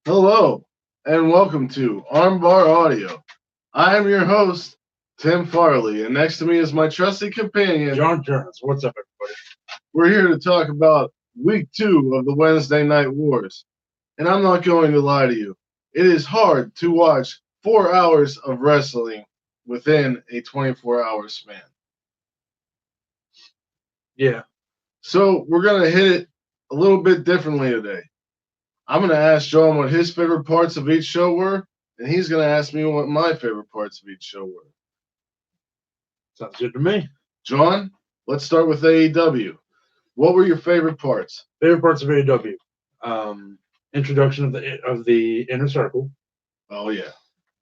Hello, and welcome to Armbar Audio. I am your host, Tim Farley, and next to me is my trusted companion. John Jones, what's up, everybody? We're here to talk about week 2 of the Wednesday Night Wars. And I'm not going to lie to you, it is hard to watch 4 hours of wrestling within a 24-hour span. Yeah. So we're going to hit it a little bit differently today. I'm going to ask John what his favorite parts of each show were, and he's going to ask me what my favorite parts of each show were. Sounds good to me. John, let's start with AEW. What were your favorite parts? Favorite parts of AEW. Introduction of the Inner Circle. Oh, yeah.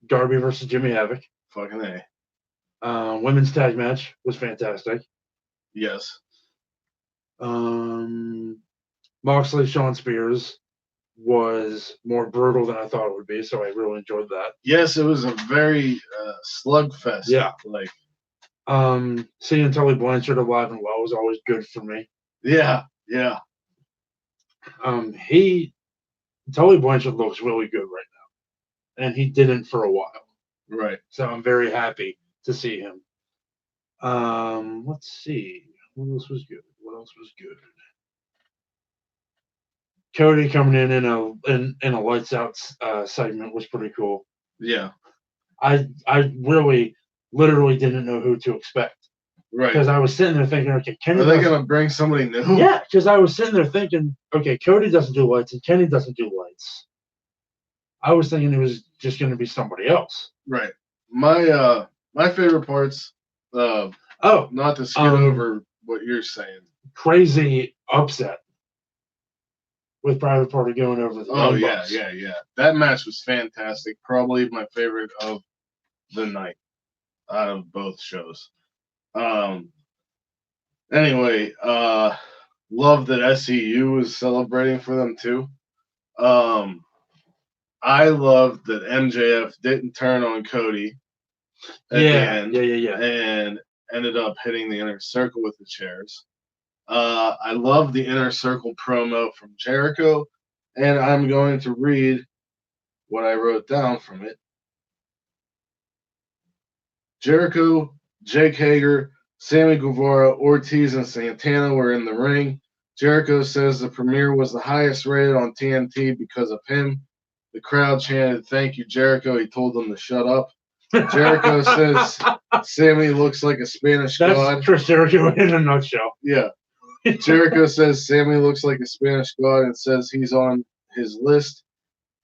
Darby versus Jimmy Havoc. Fucking A. Women's tag match was fantastic. Yes. Moxley, Shawn Spears was more brutal than I thought it would be, so I really enjoyed that. Yes, it was a very slugfest. Yeah. Like, seeing Tully Blanchard alive and well was always good for me. Yeah. Tully Blanchard looks really good right now, and he didn't for a while. Right. So I'm very happy to see him. Let's see. What else was good? Cody coming in a lights out segment was pretty cool. Yeah. I really literally didn't know who to expect. Right. Because I was sitting there thinking, okay, Kenny. Are they going to bring somebody new? Yeah, because I was sitting there thinking, okay, Cody doesn't do lights and Kenny doesn't do lights. I was thinking it was just going to be somebody else. Right. My favorite parts. Not to skip over what you're saying. Crazy upset with Private Party going over the Young Bucks. Yeah. That match was fantastic. Probably my favorite of the night out of both shows. Anyway, love that SEU was celebrating for them too. I loved that MJF didn't turn on Cody at the end. And ended up hitting the Inner Circle with the chairs. I love the Inner Circle promo from Jericho, and I'm going to read what I wrote down from it. Jericho, Jake Hager, Sammy Guevara, Ortiz, and Santana were in the ring. Jericho says the premiere was the highest rated on TNT because of him. The crowd chanted, "Thank you, Jericho." He told them to shut up. Jericho says Sammy looks like a Spanish god. That's Chris Jericho in a nutshell. Yeah. Jericho says Sammy looks like a Spanish god and says he's on his list.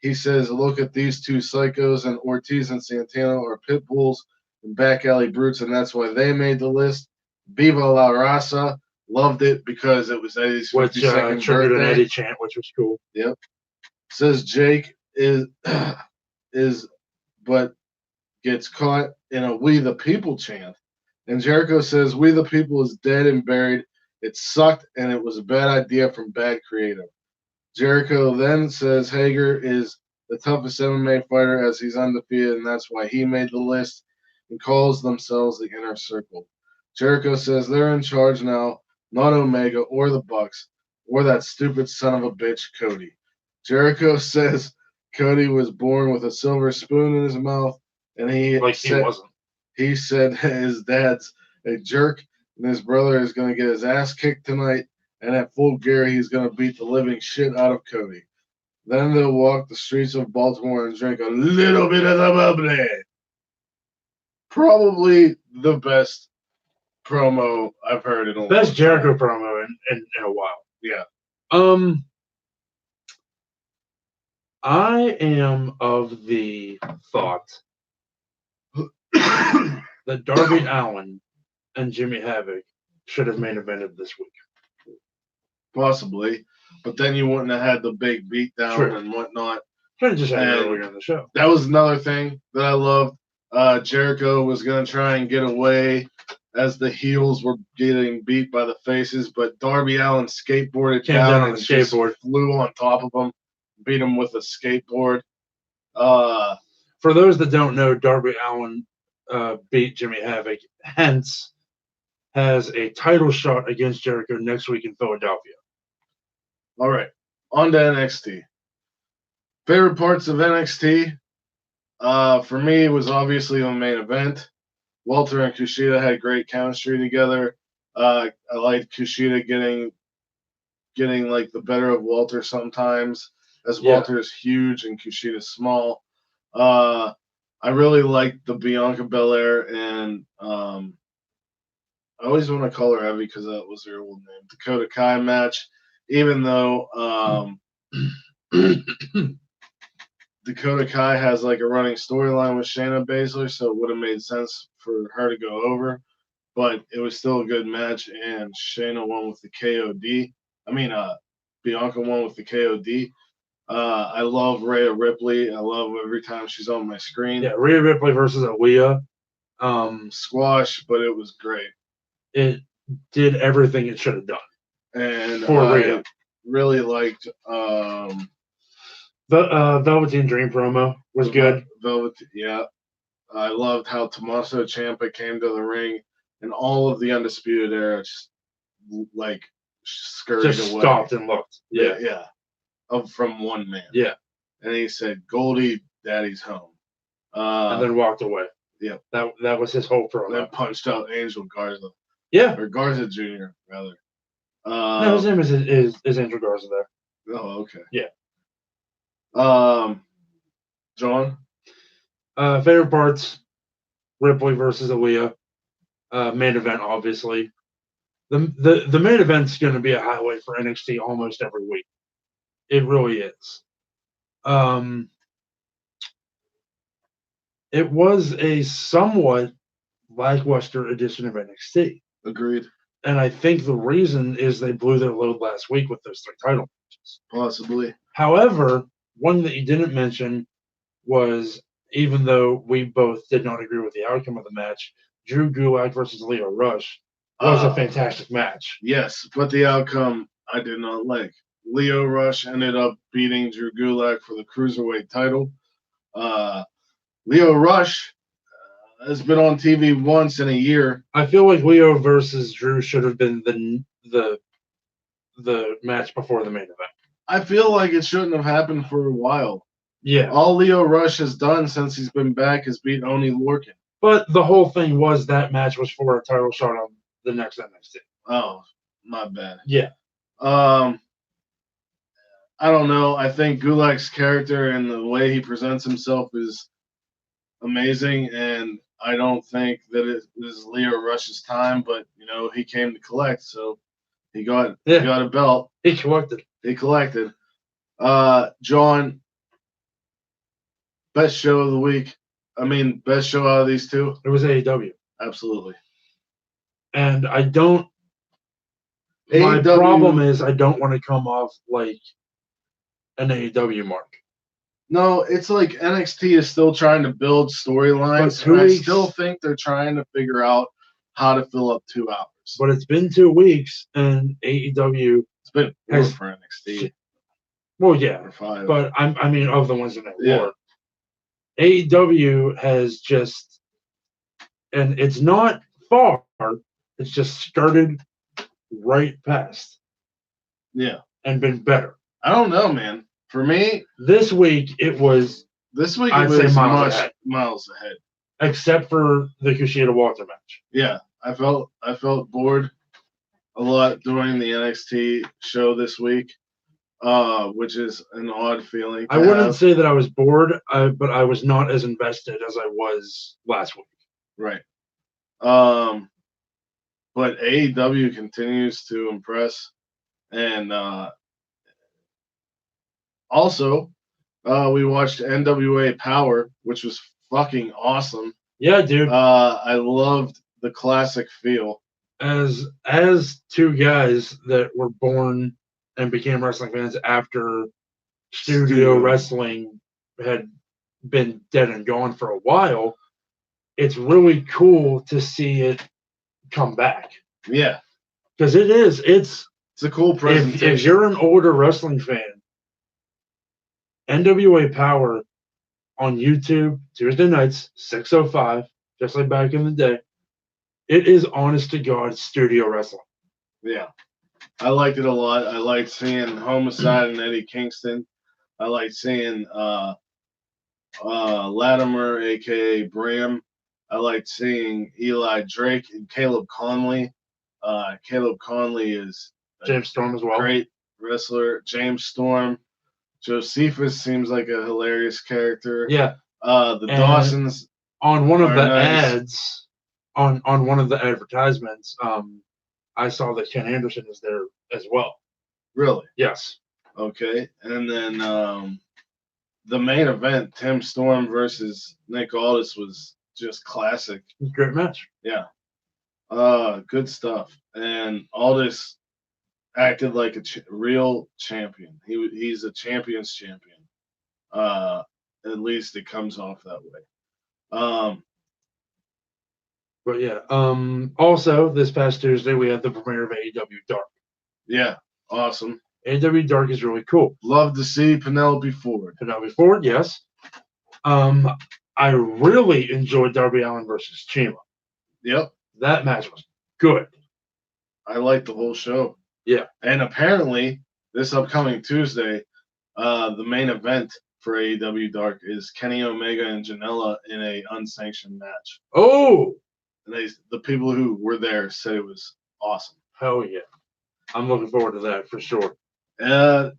He says, "Look at these two psychos, and Ortiz and Santana are pit bulls and back alley brutes, and that's why they made the list." Viva la Raza. Loved it because it was Eddie's 52nd tribute birthday. An Eddie chant, which was cool. Yep. Says Jake is but gets caught in a "We the People" chant. And Jericho says "We the People" is dead and buried. It sucked, and it was a bad idea from bad creative. Jericho then says Hager is the toughest MMA fighter as he's undefeated, and that's why he made the list, and calls themselves the Inner Circle. Jericho says they're in charge now, not Omega or the Bucks or that stupid son of a bitch, Cody. Jericho says Cody was born with a silver spoon in his mouth, and he wasn't. He said his dad's a jerk, and his brother is going to get his ass kicked tonight, and at full gear, he's going to beat the living shit out of Cody. Then they'll walk the streets of Baltimore and drink a little bit of the bubbly. Probably the best promo I've heard in a while. Best Jericho promo in a while. Yeah. I am of the thought that Darby Allin and Jimmy Havoc should have main evented this week. Possibly. But then you wouldn't have had the big beatdown and whatnot. Should have just had it earlier in the show. That was another thing that I loved. Jericho was going to try and get away as the heels were getting beat by the faces, but Darby Allin skateboarded down on and the skateboard, flew on top of him, beat him with a skateboard. For those that don't know, Darby Allin beat Jimmy Havoc, hence has a title shot against Jericho next week in Philadelphia. All right, on to NXT. Favorite parts of NXT? For me, it was obviously the main event. Walter and Kushida had great chemistry together. I liked Kushida getting like the better of Walter sometimes, as Yeah. Walter is huge and Kushida's small. I really liked the Bianca Belair and I always want to call her Evie because that was her old name. Dakota Kai match, even though Dakota Kai has like a running storyline with Shayna Baszler, so it would have made sense for her to go over. But it was still a good match, and Shayna won with the KOD. Bianca won with the KOD. I love Rhea Ripley. I love every time she's on my screen. Yeah, Rhea Ripley versus Aaliyah. Squash, but it was great. It did everything it should have done. And for Rhea. Really liked the Velveteen Dream promo was good. Yeah. I loved how Tommaso Ciampa came to the ring and all of the Undisputed Era just like scurried Just away. Stopped and looked. Yeah. Yeah. From one man. Yeah. And he said, Goldie, Daddy's home. And then walked away. Yeah. That was his whole promo. Then punched out Angel Garza. Yeah. Or Garza Jr., rather. No, his name is Angel Garza there. Oh, okay. Yeah. John? Favorite parts, Ripley versus Aaliyah. Main event, obviously. The main event's going to be a highlight for NXT almost every week. It really is. It was a somewhat lackluster edition of NXT. Agreed. And I think the reason is they blew their load last week with those 3 title matches. Possibly. However, one that you didn't mention was, even though we both did not agree with the outcome of the match, Drew Gulak versus Lio Rush was a fantastic match. Yes, but the outcome I did not like. Lio Rush ended up beating Drew Gulak for the Cruiserweight title. Lio Rush has been on TV once in a year. I feel like Lio versus Drew should have been the match before the main event. I feel like it shouldn't have happened for a while. Yeah. All Lio Rush has done since he's been back is beat Oney Lorcan. But the whole thing was that match was for a title shot on the next NXT. Oh, my bad. Yeah. I don't know. I think Gulak's character and the way he presents himself is amazing, and I don't think that it is Lio Rush's time, but he came to collect, so he got a belt. He collected. John, best show of the week. Best show out of these two? It was AEW. Absolutely. And my problem is I don't want to come off like an AEW mark. No, it's like NXT is still trying to build storylines. I still think they're trying to figure out how to fill up 2 hours. But it's been 2 weeks, and AEW it's been 4 for NXT. Well, yeah, or 5. but of the ones in that war, AEW has just, and it's not far. It's just started right past. Yeah, and been better. I don't know, man. For me, this week it was. I'd say miles ahead. Except for the Kushida Walter match. Yeah, I felt bored a lot during the NXT show this week, which is an odd feeling. I wouldn't say that I was bored, but I was not as invested as I was last week. Right. But AEW continues to impress, and also, we watched NWA Power, which was fucking awesome. Yeah, dude. I loved the classic feel. As 2 guys that were born and became wrestling fans after studio wrestling had been dead and gone for a while, it's really cool to see it come back. Yeah. Because it's a cool presentation. If you're an older wrestling fan, NWA Power on YouTube, Tuesday nights, 6:05, just like back in the day. It is honest to God studio wrestling. Yeah. I liked it a lot. I liked seeing Homicide and Eddie Kingston. I like seeing Latimer, aka Bram. I like seeing Eli Drake and Caleb Conley. Caleb Conley is a James Storm as well. great wrestler. James Storm. Josephus seems like a hilarious character. Yeah. The And Dawsons on one of the nice. ads, on one of the advertisements, I saw that Ken Anderson is there as well. Really? Yes. Okay. And then the main event, Tim Storm versus Nick Aldis, was just classic. Great match. Yeah. Good stuff. And Aldis acted like a real champion. He's a champion's champion. At least it comes off that way. But yeah. Also, this past Tuesday we had the premiere of AEW Dark. Yeah. Awesome. AEW Dark is really cool. Love to see Penelope Ford. Penelope Ford, yes. I really enjoyed Darby Allin versus Chima. Yep. That match was good. I liked the whole show. Yeah. And apparently, this upcoming Tuesday, the main event for AEW Dark is Kenny Omega and Janela in a unsanctioned match. Oh! And the people who were there said it was awesome. Hell yeah. I'm looking forward to that for sure. I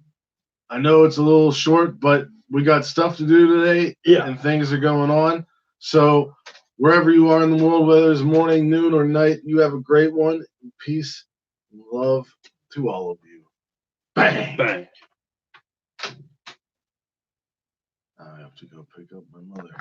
know it's a little short, but we got stuff to do today. Yeah. And things are going on. So wherever you are in the world, whether it's morning, noon, or night, you have a great one. Peace and love to all of you. Bang! Bang. I have to go pick up my mother.